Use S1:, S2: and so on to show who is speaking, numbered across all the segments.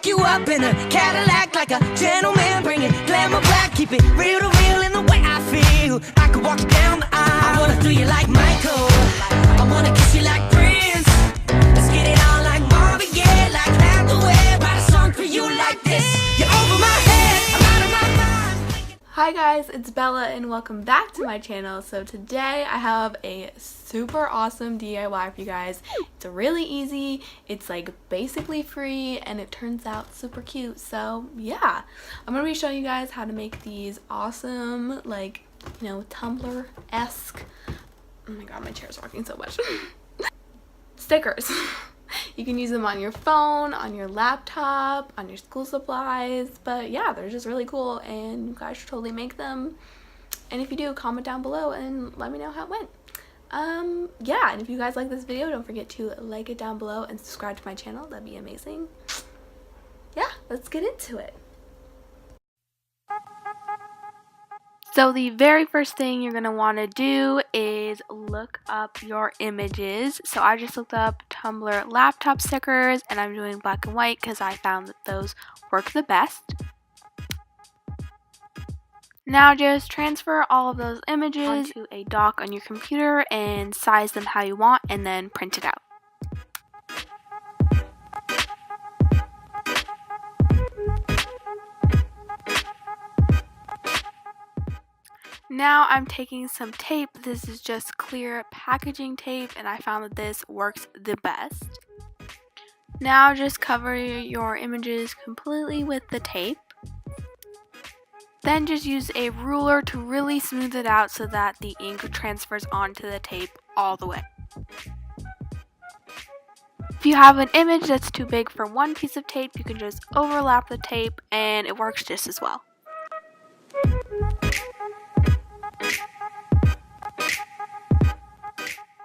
S1: pick you up in a Cadillac like a gentleman, bring it glamour black, keep it real to real in the way I feel. I could walk you down the aisle, I wanna do you like Michael, I wanna kiss you like Prince. Let's get it on like Marvin Gaye, like Hathaway. Write a song for you like this. You're over my head, I'm out of my mind.
S2: Hi guys, it's Bella and welcome back to my channel. So today I have a super awesome DIY for you guys. It's really easy, it's like basically free, and it turns out super cute. So yeah, I'm gonna be showing you guys how to make these awesome, like, you know, Tumblr-esque, oh my god, my chair is rocking so much, stickers. You can use them on your phone, on your laptop, on your school supplies, but yeah, they're just really cool and you guys should totally make them. And if you do, comment down below and let me know how it went. Yeah, and if you guys like this video, don't forget to like it down below and subscribe to my channel. That'd be amazing. Yeah, let's get into it. So the very first thing you're going to want to do is look up your images. So I just looked up Tumblr laptop stickers and I'm doing black and white because I found that those work the best. Now just transfer all of those images onto a dock on your computer and size them how you want and then print it out. Now I'm taking some tape. This is just clear packaging tape and I found that this works the best. Now just cover your images completely with the tape. Then just use a ruler to really smooth it out so that the ink transfers onto the tape all the way. If you have an image that's too big for one piece of tape, you can just overlap the tape and it works just as well.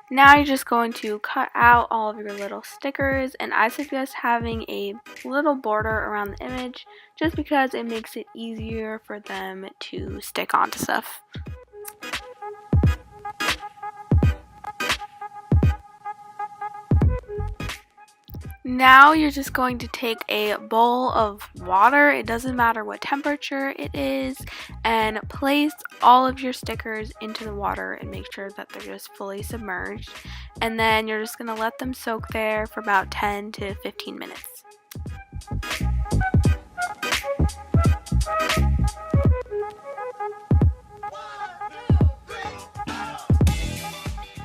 S2: Now you're just going to cut out all of your little stickers, and I suggest having a little border around the image just because it makes it easier for them to stick onto stuff. Now you're just going to take a bowl of water, it doesn't matter what temperature it is, and place all of your stickers into the water and make sure that they're just fully submerged. And then you're just going to let them soak there for about 10 to 15 minutes.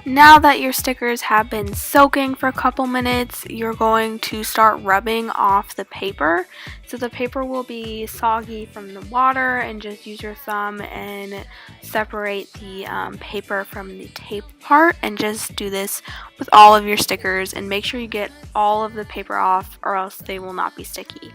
S2: Now that your stickers have been soaking for a couple minutes, you're going to start rubbing off the paper. So the paper will be soggy from the water, and just use your thumb and separate the paper from the tape part, and just do this with all of your stickers and make sure you get all of the paper off or else they will not be sticky.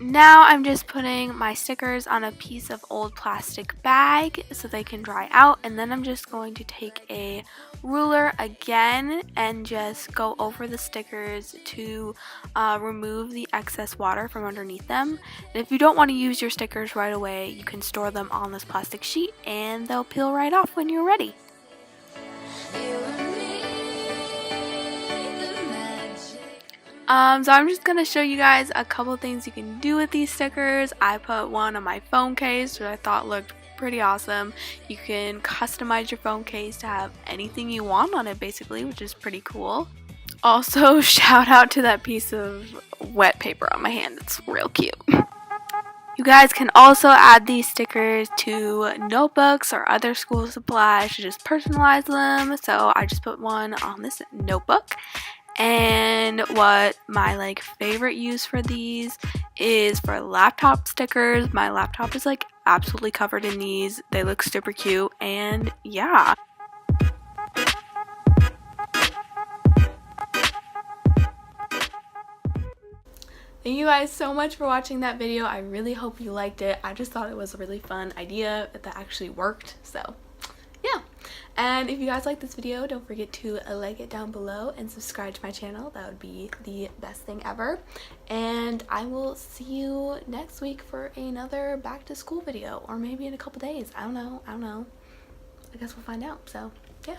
S2: Now I'm just putting my stickers on a piece of old plastic bag so they can dry out, and then I'm just going to take a ruler again and just go over the stickers to remove the excess water from underneath them. And if you don't want to use your stickers right away, you can store them on this plastic sheet and they'll peel right off when you're ready. So I'm just going to show you guys a couple things you can do with these stickers. I put one on my phone case, which I thought looked pretty awesome. You can customize your phone case to have anything you want on it basically, which is pretty cool. Also, shout out to that piece of wet paper on my hand. It's real cute. You guys can also add these stickers to notebooks or other school supplies to just personalize them. So I just put one on this notebook. And what my favorite use for these is for laptop stickers. My laptop is absolutely covered in these. They look super cute, and yeah. Thank you guys so much for watching that video. I really hope you liked it. I just thought it was a really fun idea that actually worked, so yeah. And if you guys like this video, don't forget to like it down below and subscribe to my channel. That would be the best thing ever. And I will see you next week for another back to school video, or maybe in a couple days. I don't know. I guess we'll find out. So yeah.